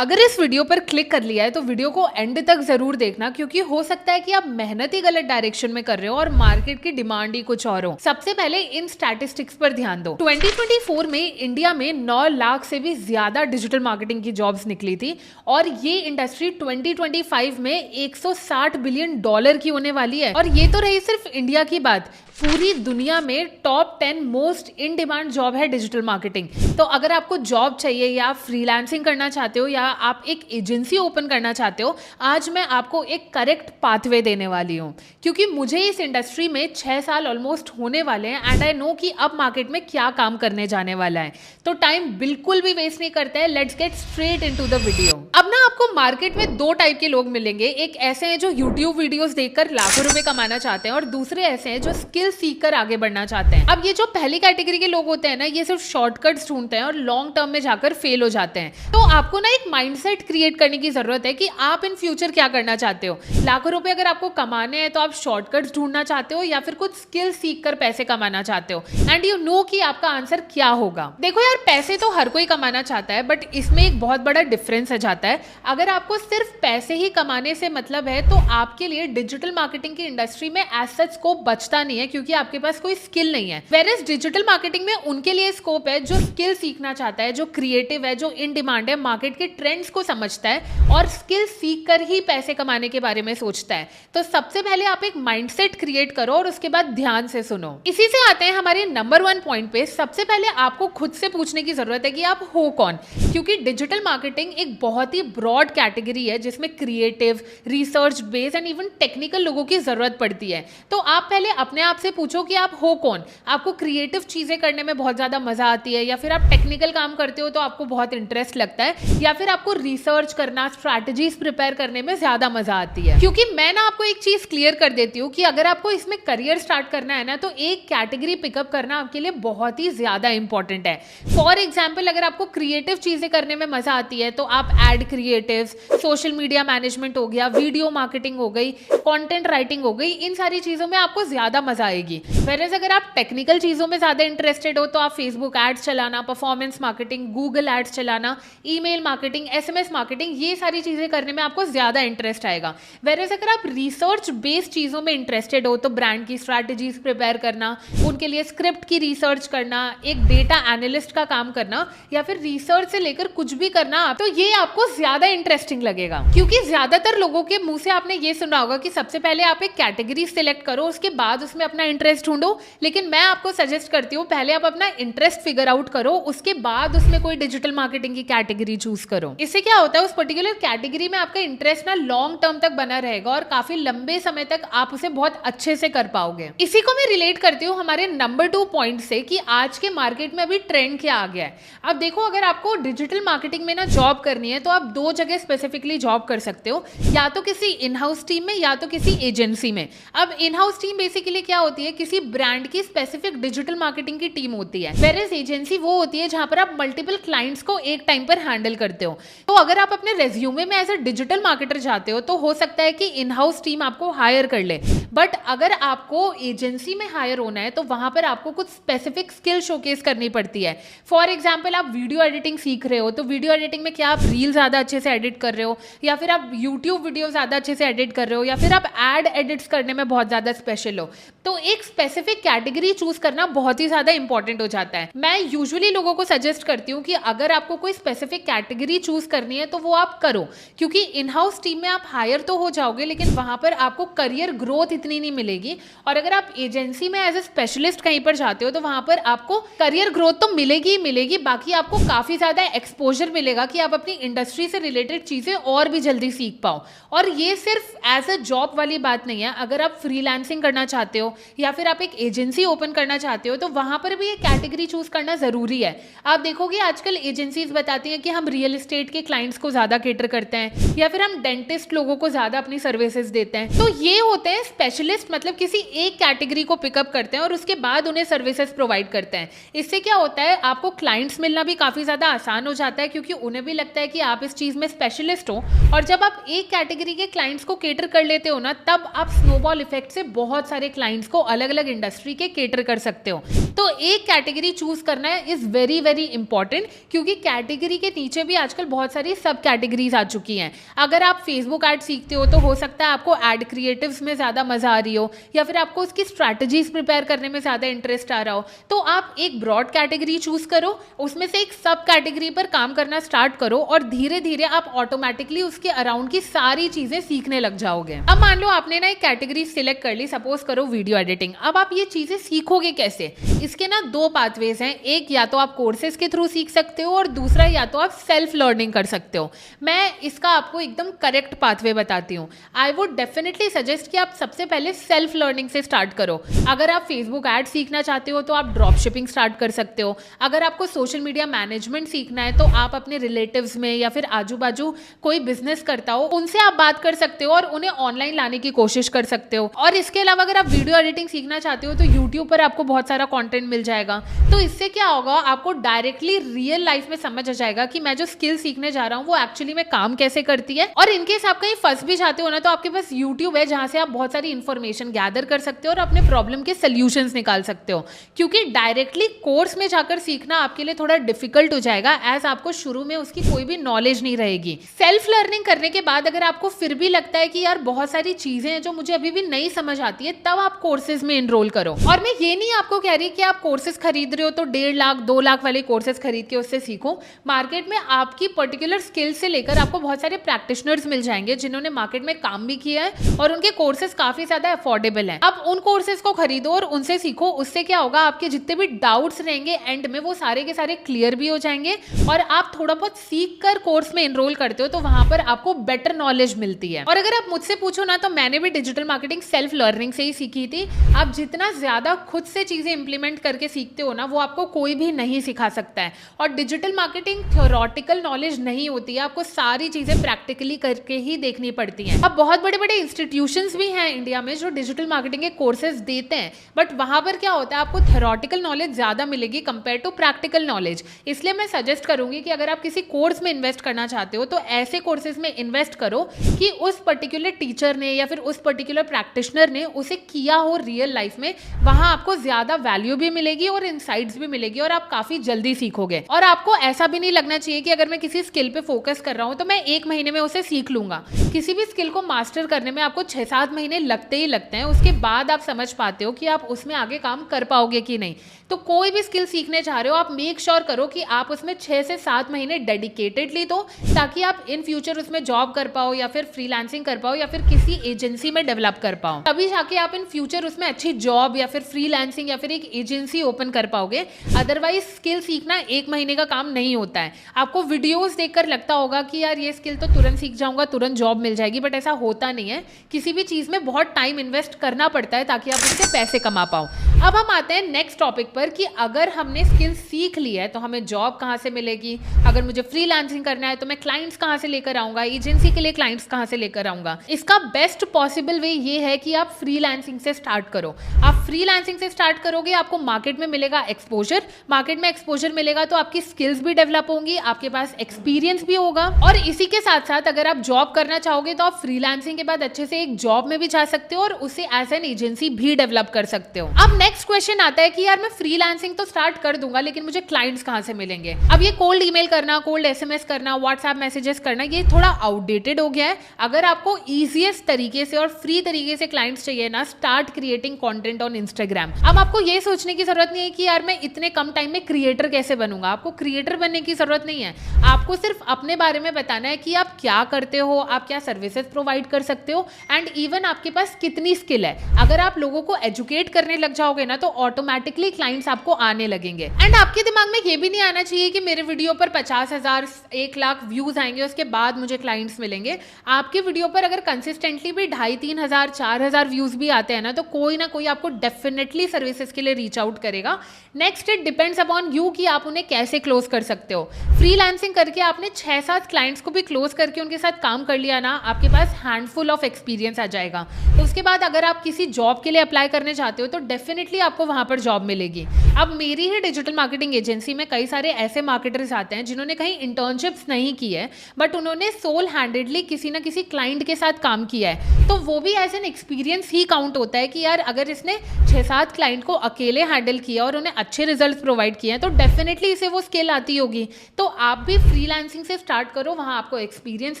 अगर इस वीडियो पर क्लिक कर लिया है तो वीडियो को एंड तक जरूर देखना, क्योंकि हो सकता है कि आप मेहनत ही गलत डायरेक्शन में कर रहे हो और मार्केट की डिमांड ही कुछ और हो। सबसे पहले इन स्टैटिस्टिक्स पर ध्यान दो। 2024 में इंडिया में 9 लाख से भी ज्यादा डिजिटल मार्केटिंग की जॉब्स निकली थी और ये इंडस्ट्री 2025 में $160 बिलियन की होने वाली है। और ये तो रही सिर्फ इंडिया की बात, पूरी दुनिया में top 10 most in demand job है डिजिटल मार्केटिंग। तो अगर आपको जॉब चाहिए या आप फ्रीलांसिंग करना चाहते हो या आप एक एजेंसी ओपन करना चाहते हो, आज मैं आपको एक करेक्ट पाथवे देने वाली हूँ, क्योंकि मुझे इस इंडस्ट्री में 6 साल ऑलमोस्ट होने वाले हैं एंड आई नो कि अब मार्केट में क्या काम करने जाने वाला है। तो टाइम बिल्कुल भी वेस्ट नहीं करते हैं, let's get straight into the video. अब ना आपको मार्केट में 2 टाइप के लोग मिलेंगे। एक ऐसे हैं जो यूट्यूब वीडियोस देखकर लाखों रुपए कमाना चाहते हैं और दूसरे ऐसे हैं जो स्किल सीख कर आगे बढ़ना चाहते हैं। अब ये जो पहली कैटेगरी के लोग होते हैं ना, ये सिर्फ शॉर्टकट्स ढूंढते हैं और लॉन्ग टर्म में जाकर फेल हो जाते हैं। तो आपको ना एक माइंडसेट क्रिएट करने की जरूरत है कि आप इन फ्यूचर क्या करना चाहते हो। लाखों रुपए अगर आपको कमाने हैं तो आप शॉर्टकट्स ढूंढना चाहते हो या फिर कुछ स्किल सीख कर पैसे कमाना चाहते हो, एंड यू नो कि आपका आंसर क्या होगा। देखो यार, पैसे तो हर कोई कमाना चाहता है, बट इसमें एक बहुत बड़ा डिफरेंस आ जाता है। अगर आपको सिर्फ पैसे ही कमाने से मतलब है तो आपके लिए डिजिटल मार्केटिंग की इंडस्ट्री में एज सच स्कोप बचता नहीं है, क्योंकि आपके पास कोई स्किल नहीं है। वेयरएज डिजिटल मार्केटिंग में उनके लिए स्कोप है जो स्किल सीखना चाहता है, जो क्रिएटिव है, जो इन डिमांड है, मार्केट के ट्रेंड्स को समझता है और स्किल सीख कर ही पैसे कमाने के बारे में सोचता है। तो सबसे पहले आप एक माइंडसेट क्रिएट करो और उसके बाद ध्यान से सुनो। इसी से आते हैं हमारे नंबर 1 पॉइंट पे। सबसे पहले आपको खुद से पूछने की जरूरत है कि आप हो कौन, क्योंकि डिजिटल मार्केटिंग एक बहुत ही ब्रॉड कैटेगरी है जिसमें creative, research based and even technical लोगों की जरूरत पड़ती है। तो आप पहले अपने आप से पूछो कि आप हो कौन। आपको क्रिएटिव चीजें करने में बहुत ज्यादा मजा आती है, या फिर आप टेक्निकल काम करते हो तो आपको बहुत इंटरेस्ट लगता है, या फिर आपको रिसर्च करना, स्ट्रैटेजीज प्रिपेयर करने में ज्यादा मजा आती है। क्योंकि मैं ना आपको एक चीज क्लियर कर देती हूँ कि अगर आपको इसमें करियर स्टार्ट करना है ना, तो एक कैटेगरी पिकअप करना आपके लिए बहुत ही ज्यादा इंपॉर्टेंट है। फॉर एग्जाम्पल, अगर आपको क्रिएटिव चीजें करने में मजा आती है तो आप ad creative, social media management हो गया, वीडियो मार्केटिंग हो गई, कंटेंट राइटिंग हो गई, इन सारी चीजों में आपको ज्यादा मजा आएगी। वेरएज अगर आप टेक्निकल चीजों में ज्यादा इंटरेस्टेड हो तो आप फेसबुक एड्स चलाना, परफॉर्मेंस मार्केटिंग, गूगल एड्स चलाना, ईमेल मार्केटिंग, एसएमएस मार्केटिंग, ये सारी चीजें करने में आपको ज्यादा इंटरेस्ट आएगा। वेरएज अगर आप रिसर्च बेस्ड चीजों में इंटरेस्टेड हो तो ब्रांड की स्ट्रैटेजीज प्रिपेयर करना, उनके लिए स्क्रिप्ट की रिसर्च करना, एक डेटा एनालिस्ट का काम करना, या फिर रिसर्च से लेकर कुछ भी करना, तो ये आपको ज्यादा इंटरेस्टिंग लगेगा। क्योंकि ज्यादातर लोगों के मुंह से आपने ये सुना होगा कि सबसे पहले आप एक कैटेगरी सिलेक्ट करो, उसके बाद उसमें अपना इंटरेस्ट ढूंढो। लेकिन मैं आपको सजेस्ट करती हूँ पहले आप अपना इंटरेस्ट फिगर आउट करो, उसके बाद उसमें कोई डिजिटल मार्केटिंग की कैटेगरी चूज करो। इससे क्या होता है, उस पर्टिकुलर कैटेगरी में आपका इंटरेस्ट ना लॉन्ग टर्म तक बना रहेगा और काफी लंबे समय तक आप उसे बहुत अच्छे से कर पाओगे। इसी को मैं रिलेट करती हूँ हमारे नंबर 2 पॉइंट से कि आज के मार्केट में अभी ट्रेंड क्या आ गया है। अब देखो, अगर आपको डिजिटल मार्केटिंग में ना जॉब करनी है तो आप 2 जगह स्पेसिफिकली जॉब कर सकते हो, या तो किसी इन हाउस टीम में या तो किसी एजेंसी में। अब इन हाउस टीम बेसिकली क्या होती है, किसी ब्रांड की स्पेसिफिक डिजिटल मार्केटिंग की टीम होती है। वेयरएज एजेंसी वो होती है जहां पर आप मल्टीपल क्लाइंट्स को एक टाइम पर हैंडल करते हो। तो अगर आप अपने रेज्यूमे में एज अ डिजिटल मार्केटर जाते हो तो हो सकता है कि इन हाउस टीम आपको हायर कर ले, बट अगर आपको एजेंसी में हायर होना है तो वहां पर आपको कुछ स्पेसिफिक स्किल शोकेस करनी पड़ती है। फॉर एग्जाम्पल, आप वीडियो एडिटिंग सीख रहे हो तो वीडियो एडिटिंग में क्या आप रील ज्यादा अच्छे से एडिट कर रहे हो, या फिर आप यूट्यूब वीडियो ज्यादा अच्छे से एडिट कर रहे हो, या फिर आप एड एडिट्स करने में बहुत ज्यादा स्पेशल हो। तो एक स्पेसिफिक कैटेगरी चूज करना बहुत ही ज्यादा इंपॉर्टेंट हो जाता है। मैं यूजुअली लोगों को सजेस्ट करती हूँ कि अगर आपको कोई स्पेसिफिक कैटेगरी चूज करनी है तो वो आप करो, क्योंकि इन हाउस टीम में आप हायर तो हो जाओगे लेकिन वहां पर आपको करियर ग्रोथ इतनी नहीं मिलेगी। और अगर आप एजेंसी में एज ए स्पेशलिस्ट कहीं पर जाते हो तो वहां पर आपको करियर ग्रोथ तो मिलेगी ही मिलेगी, बाकी आपको काफी ज्यादा एक्सपोजर मिलेगा कि आप अपनी इंडस्ट्री से रिलेटेड चीजें और भी जल्दी सीख पाओ। और ये सिर्फ एज अ जॉब वाली बात नहीं है, अगर आप फ्रीलांसिंग करना चाहते हो या फिर आप एक एजेंसी ओपन करना चाहते हो तो वहां पर भी एक कैटेगरी चूज करना जरूरी है। आप देखोगे आजकल एजेंसीज बताती हैं कि हम रियल एस्टेट के क्लाइंट्स को ज्यादा केटर करते हैं, या फिर हम डेंटिस्ट लोगों को ज्यादा अपनी सर्विसेज देते हैं। तो ये होते हैं स्पेशलिस्ट, मतलब किसी एक कैटेगरी को पिकअप करते हैं और उसके बाद उन्हें सर्विसेज प्रोवाइड करते हैं। इससे क्या होता है, आपको क्लाइंट्स मिलना भी काफी ज्यादा आसान हो जाता है, क्योंकि उन्हें भी लगता है कि आप इस चीज में स्पेशलिस्ट हो। और जब आप एक कैटेगरी के क्लाइंट्स को केटर कर लेते हो ना, तब आप स्नोबॉल इफेक्ट से बहुत सारे क्लाइंट्स को उसको अलग अलग इंडस्ट्री के केटर कर सकते हो। तो एक कैटेगरी चूज करना इज वेरी वेरी इंपॉर्टेंट, क्योंकि कैटेगरी के नीचे भी आजकल बहुत सारी सब कैटेगरीज आ चुकी हैं। अगर आप फेसबुक एड सीखते हो तो हो सकता है आपको एड क्रिएटिव्स में ज़्यादा मजा आ रही हो, या फिर आपको उसकी स्ट्रैटेजीज प्रिपेयर करने में ज़्यादा इंटरेस्ट आ रहा हो, तो आप एक ब्रॉड कैटेगरी चूज करो, उसमें से एक सब कैटेगरी पर काम करना स्टार्ट करो और धीरे धीरे आप ऑटोमेटिकली उसके अराउंड की सारी चीजें सीखने लग जाओगे। अब मान लो आपने ना एक कैटेगरी सिलेक्ट कर ली, सपोज करो वीडियो एडिटिंग। अब आप ये चीजें सीखोगे कैसे? इसके ना दो पाथवेज हैं, एक या तो आप कोर्सेज के थ्रू सीख सकते हो और दूसरा या तो आप सेल्फ लर्निंग कर सकते हो। मैं इसका आपको एकदम करेक्ट पाथवे बताती हूँ। आई वुड डेफिनेटली सजेस्ट कि आप सबसे पहले सेल्फ लर्निंग से स्टार्ट करो। अगर आप फेसबुक एड सीखना चाहते हो तो आप ड्रॉप शिपिंग स्टार्ट कर सकते हो। अगर आपको सोशल मीडिया मैनेजमेंट सीखना है तो आप अपने रिलेटिव्स में या फिर आजू बाजू कोई बिजनेस करता हो उनसे आप बात कर सकते हो और उन्हें ऑनलाइन लाने की कोशिश कर सकते हो। और इसके अलावा अगर आप वीडियो एडिटिंग सीखना चाहते हो तो यूट्यूब पर आपको बहुत सारा कंटेंट मिल जाएगा। तो इससे क्या होगा, आपको डायरेक्टली रियल लाइफ में समझ आ जाएगा कि मैं जो स्किल सीखने जा रहा हूँ वो एक्चुअली में काम कैसे करती है। और इनकेस आप कहीं फंस भी जाते हो ना, तो आपके पास यूट्यूब है जहां से आप बहुत सारी इंफॉर्मेशन गैदर कर सकते हो और अपने प्रॉब्लम के सोल्यूशंस निकाल सकते हो। क्योंकि डायरेक्टली कोर्स में जाकर सीखना आपके लिए थोड़ा डिफिकल्ट हो जाएगा, एज आपको शुरू में उसकी कोई भी नॉलेज नहीं रहेगी। सेल्फ लर्निंग करने के बाद अगर आपको फिर भी लगता है कि यार बहुत सारी चीजें हैं जो मुझे अभी भी नहीं समझ आती है, तब आप कोर्सेज में एनरोल करो। और मैं ये नहीं आपको कह रही कि आप कोर्सेज खरीद रहे हो तो 1.5 लाख 2 लाख वाले कोर्सेज खरीद के उससे सीखो। मार्केट में आपकी पर्टिकुलर स्किल से लेकर आपको बहुत सारे प्रैक्टिशनर्स मिल जाएंगे जिन्होंने मार्केट में काम भी किया है और उनके कोर्सेज काफी ज्यादा अफोर्डेबल हैं। अब उन कोर्सेज को खरीदो और उनसे सीखो। उससे क्या होगा, आपके जितने भी डाउट्स रहेंगे एंड में वो सारे के सारे क्लियर भी हो जाएंगे। और आप थोड़ा बहुत सीख कर कोर्स में एनरोल करते हो तो वहां पर आपको बेटर नॉलेज मिलती है। और अगर आप मुझसे पूछो ना, तो मैंने भी डिजिटल मार्केटिंग सेल्फ लर्निंग से ही सीखी थी। आप जितना ज्यादा खुद से चीजें इंप्लीमेंट करके सीखते हो ना, वो आपको कोई भी नहीं सिखा सकता है। और डिजिटल मार्केटिंग थ्योरेटिकल नॉलेज नहीं होती है, आपको सारी चीजें प्रैक्टिकली करके ही देखनी पड़ती हैं। अब बहुत बड़े बड़े इंस्टीट्यूशंस भी हैं इंडिया में जो डिजिटल मार्केटिंग के कोर्सेज देते हैं, बट वहां पर क्या होता है, आपको थ्योरेटिकल नॉलेज ज्यादा मिलेगी कंपेयर टू प्रैक्टिकल नॉलेज। इसलिए मैं सजेस्ट करूंगी कि अगर आप किसी कोर्स में इन्वेस्ट करना चाहते हो तो ऐसे कोर्सेज में इन्वेस्ट करो कि उस पर्टिकुलर टीचर ने या फिर उस पर्टिकुलर प्रैक्टिशनर ने उसे किया हो रियल लाइफ में। वहां आपको ज्यादा वैल्यू भी मिलेगी और इनसाइट्स भी मिलेगी और आप काफी जल्दी सीखोगे। और आपको ऐसा भी नहीं लगना चाहिए कि अगर मैं किसी स्किल पे फोकस कर रहा हूं तो मैं 1 महीने में उसे सीख लूंगा। किसी भी स्किल को मास्टर करने में आपको 6-7 महीने लगते ही लगते हैं। उसके बाद आप समझ पाते हो कि आप उसमें आगे काम कर पाओगे कि नहीं। तो कोई भी स्किल सीखने चाह रहे हो, आप मेक श्योर करो कि आप उसमें 6 से 7 महीने डेडिकेटेडली दो, ताकि आप इन फ्यूचर उसमें जॉब कर पाओ या फिर फ्रीलांसिंग कर पाओ या फिर किसी एजेंसी में डेवलप कर पाओ। तभी जाके आप इन फ्यूचर उसमें अच्छी जॉब या फिर फ्रीलांसिंग या फिर एक एजेंसी ओपन कर पाओगे। अदरवाइज स्किल सीखना 1 महीने का काम नहीं होता है। आपको वीडियोस देखकर लगता होगा कि यार ये स्किल तो तुरंत सीख जाऊंगा, तुरंत जॉब मिल जाएगी, बट ऐसा होता नहीं है। किसी भी चीज में बहुत टाइम इन्वेस्ट करना पड़ता है ताकि आप उससे पैसे कमा पाओ। अब हम आते हैं नेक्स्ट टॉपिक पर कि अगर हमने स्किल सीख ली है तो हमें जॉब कहाँ से मिलेगी। अगर मुझे फ्रीलांसिंग करना है तो मैं क्लाइंट्स कहाँ से लेकर आऊंगा, एजेंसी के लिए क्लाइंट्स कहाँ से लेकर आऊंगा। इसका बेस्ट पॉसिबल वे ये है कि आप फ्रीलांसिंग से स्टार्ट करो। आप फ्रीलांसिंग से स्टार्ट करोगे, आपको मार्केट में मिलेगा एक्सपोजर। मार्केट में एक्सपोजर मिलेगा तो आपकी स्किल्स भी डेवलप होंगी, आपके पास एक्सपीरियंस भी होगा। और इसी के साथ साथ अगर आप जॉब करना चाहोगे तो आप फ्रीलांसिंग के बाद अच्छे से एक जॉब में भी जा सकते हो और उसे एज एन एजेंसी भी डेवलप कर सकते हो। अब नेक्स्ट क्वेश्चन आता है कि यार मैं फ्रीलांसिंग तो स्टार्ट कर दूंगा, लेकिन मुझे क्लाइंट्स कहां से मिलेंगे। अब ये कोल्ड ईमेल करना, कोल्ड एसएमएस करना, व्हाट्सएप मैसेजेस करना, ये थोड़ा आउटडेटेड हो गया है। अगर आपको इजीएस्ट तरीके से और फ्री तरीके से क्लाइंट्स चाहिए ना, start creating content on Instagram. अब आपको ये सोचने की जरूरत नहीं है कि यार मैं इतने कम टाइम में क्रिएटर कैसे बनूंगा। आपको क्रिएटर बनने की जरूरत नहीं है। आपको सिर्फ अपने बारे में बताना है कि आप क्या करते हो, आप क्या सर्विसेज प्रोवाइड कर सकते हो एंड इवन आपके पास कितनी स्किल है। अगर आप लोगों को एजुकेट करने लग जाओगे ना तो ऑटोमेटिकली क्लाइंट्स आपको आने लगेंगे। एंड आपके दिमाग में ये भी नहीं आना चाहिए कि मेरे वीडियो पर 50,000 1 लाख व्यूज आएंगे उसके बाद मुझे क्लाइंट्स मिलेंगे। आपके वीडियो पर अगर कंसिस्टेंटली भी 2,500-3,000 4,000 व्यूज भी आते हैं ना कोई आपको डेफिनेटली सर्विसेज के लिए रीच आउट करेगा। Next it depends upon you कि आप उन्हें कैसे क्लोज कर सकते हो। फ्रीलांसिंग करके आपने 6-7 क्लाइंट्स को भी क्लोज करके उनके साथ काम कर लिया ना, आपके पास हैंडफुल ऑफ एक्सपीरियंस आ जाएगा। तो उसके बाद अगर आप किसी जॉब के लिए अप्लाई करने चाहते हो तो डेफिनेटली आपको वहां पर जॉब मिलेगी। अब मेरी ही डिजिटल मार्केटिंग एजेंसी में कई सारे ऐसे मार्केटर्स आते हैं जिन्होंने कहीं इंटर्नशिप्स नहीं की है, बट उन्होंने सोल हैंडेडली किसी ना किसी क्लाइंट के साथ काम किया है, तो वो भी एज एन एक्सपीरियंस ही काउंट होता है कि यार अगर इसने 6-7 क्लाइंट को अकेले हैंडल किया और उन्हें अच्छे रिजल्ट प्रोवाइड किए हैं तो डेफिनेटली इसे वो स्किल आती होगी। तो आप भी फ्रीलांसिंग से स्टार्ट करो, वहाँ आपको एक्सपीरियंस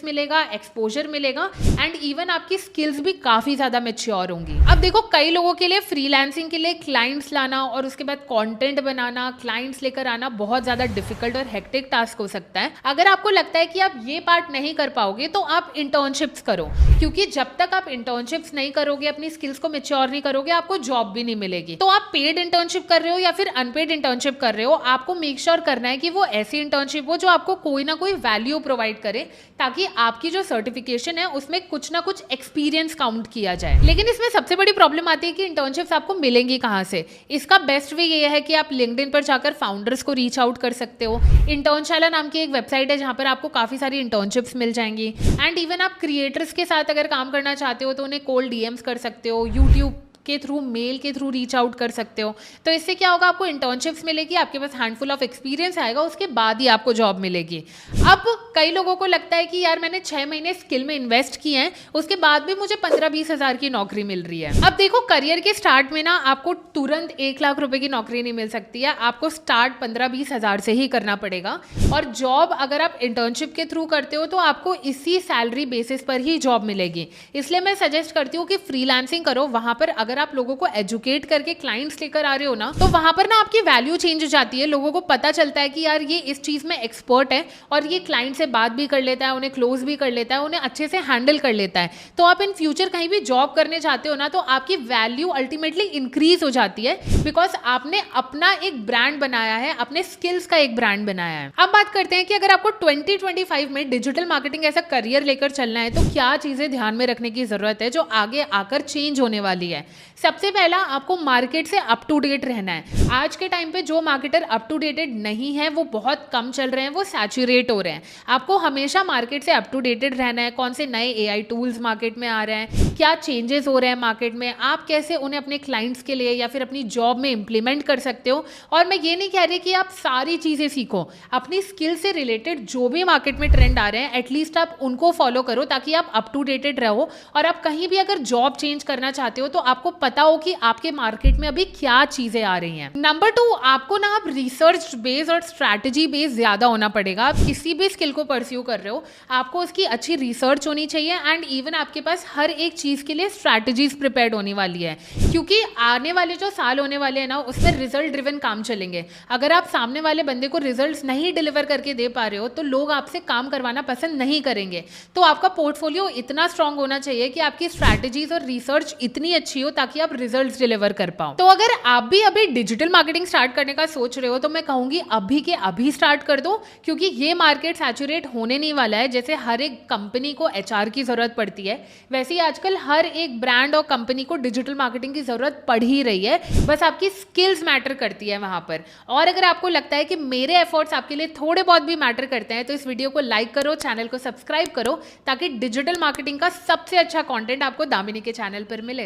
मिलेगा, एक्सपोजर मिलेगा एंड इवन आपकी स्किल्स भी काफ़ी ज़्यादा मैच्योर होंगी। अब देखो, कई लोगों के लिए फ्रीलांसिंग के लिए क्लाइंट्स लाना और उसके बाद कंटेंट बनाना, क्लाइंट्स लेकर आना बहुत ज़्यादा डिफिकल्ट और हेक्टिक टास्क हो सकता है। अगर आपको लगता है कि आप ये पार्ट नहीं कर पाओगे तो आप इंटर्नशिप्स करो, क्योंकि जब तक आप इंटर्नशिप्स नहीं करोगे, अपनी स्किल्स को मैच्योर नहीं करोगे, आपको जॉब भी नहीं मिलेगी। तो आप पेड इंटर्नशिप कर रहे हो या फिर अनपेड इंटर्नशिप कर रहे हो, आपको मेक श्योर करना है कि वो ऐसी इंटर्नशिप हो जो आपको कोई ना कोई वैल्यू प्रोवाइड करे, ताकि आपकी जो सर्टिफिकेशन है उसमें कुछ ना कुछ एक्सपीरियंस काउंट किया जाए। लेकिन इसमें सबसे बड़ी प्रॉब्लम आती है कि इंटर्नशिप्स आपको मिलेंगी कहाँ से। इसका बेस्ट वे ये है कि आप लिंक्डइन पर जाकर फाउंडर्स को रीच आउट कर सकते हो। इंटर्नशाला नाम की एक वेबसाइट है जहाँ पर आपको काफ़ी सारी इंटर्नशिप्स मिल जाएंगी। एंड इवन आप क्रिएटर्स के साथ अगर काम करना चाहते हो तो उन्हें कोल्ड डीएम्स कर सकते हो, यूट्यूब के थ्रू, मेल के थ्रू रीच आउट कर सकते हो। तो इससे क्या होगा, आपको इंटर्नशिप्स मिलेगी, आपके पास हैंडफुल ऑफ एक्सपीरियंस आएगा, उसके बाद ही आपको जॉब मिलेगी। अब कई लोगों को लगता है कि यार मैंने 6 महीने स्किल में इन्वेस्ट किए हैं, उसके बाद भी मुझे 15-20 हज़ार की नौकरी मिल रही है। अब देखो, करियर के स्टार्ट में ना आपको तुरंत 1 लाख रुपए की नौकरी नहीं मिल सकती है, आपको स्टार्ट 15-20 हज़ार से ही करना पड़ेगा। और जॉब अगर आप इंटर्नशिप के थ्रू करते हो तो आपको इसी सैलरी बेसिस पर ही जॉब मिलेगी। इसलिए मैं सजेस्ट करती हूँ कि फ्रीलांसिंग करो। वहां पर अगर आप लोगों को एजुकेट करके क्लाइंट्स लेकर आ रहे हो ना, तो वहां पर ना आपकी वैल्यू चेंज हो जाती है। लोगों को पता चलता है कि यार ये इस चीज में एक्सपर्ट है और ये क्लाइंट से बात भी कर लेता है, उन्हें क्लोज भी कर लेता है, उन्हें अच्छे से हैंडल कर लेता है। तो आप इन फ्यूचर कहीं भी जॉब करने चाहते हो ना, तो आपकी वैल्यू अल्टीमेटली इंक्रीज हो जाती है, बिकॉज आपने अपना एक ब्रांड बनाया है, अपने स्किल्स का एक ब्रांड बनाया है। अब बात करते हैं कि अगर आपको 2025 में डिजिटल मार्केटिंग ऐसा करियर लेकर चलना है तो क्या चीजें ध्यान में रखने की जरूरत है जो आगे आकर चेंज होने वाली है। सबसे पहला, आपको मार्केट से अप टू डेट रहना है। आज के टाइम पे जो मार्केटर अप टू डेटेड नहीं है वो बहुत कम चल रहे हैं, वो सैचुरेट हो रहे हैं। आपको हमेशा मार्केट से अप टू डेटेड रहना है। कौन से नए एआई टूल्स मार्केट में आ रहे हैं, क्या चेंजेस हो रहे हैं मार्केट में, आप कैसे उन्हें अपने क्लाइंट्स के लिए या फिर अपनी जॉब में इंप्लीमेंट कर सकते हो। और मैं ये नहीं कह रही कि आप सारी चीजें सीखो, अपनी स्किल से रिलेटेड जो भी मार्केट में ट्रेंड आ रहे हैं एटलीस्ट आप उनको फॉलो करो, ताकि आप अप टू डेटेड रहो। और आप कहीं भी अगर जॉब चेंज करना चाहते हो तो आपको पता हो कि आपके मार्केट में अभी क्या चीजें आ रही हैं। नंबर 2, आपको ना आप रिसर्च बेस्ड और स्ट्रैटेजी बेस्ड ज्यादा होना पड़ेगा। आप किसी भी स्किल को परस्यू कर रहे हो, आपको उसकी अच्छी रिसर्च होनी चाहिए एंड इवन आपके पास हर एक चीज के लिए स्ट्रैटेजीज प्रिपेयर्ड होने वाली है, क्योंकि आने वाले जो साल होने वाले हैं ना उसमें रिजल्ट ड्रिवन काम चलेंगे। अगर आप सामने वाले बंदे को रिजल्ट्स नहीं डिलीवर करके दे पा रहे हो तो लोग आपसे काम करवाना पसंद नहीं करेंगे। तो आपका पोर्टफोलियो इतना स्ट्रांग होना चाहिए कि आपकी स्ट्रैटेजीज और रिसर्च इतनी अच्छी हो ताकि आप रिजल्ट्स डिलीवर कर पाओ। तो अगर आप भी अभी डिजिटल मार्केटिंग स्टार्ट करने का सोच रहे हो तो मैं कहूंगी अभी के अभी स्टार्ट कर दो, क्योंकि ये मार्केट सैचुरेट होने नहीं वाला है। जैसे हर एक कंपनी को एचआर की जरूरत पड़ती है, वैसे ही आजकल हर एक ब्रांड और कंपनी को डिजिटल मार्केटिंग की जरूरत पड़ ही रही है। बस आपकी स्किल्स मैटर करती है वहां पर। और अगर आपको लगता है कि मेरे एफर्ट्स आपके लिए थोड़े बहुत भी मैटर करते हैं तो इस वीडियो को लाइक करो, चैनल को सब्सक्राइब करो, ताकि डिजिटल मार्केटिंग का सबसे अच्छा कंटेंट आपको दामिनी के चैनल पर मिले।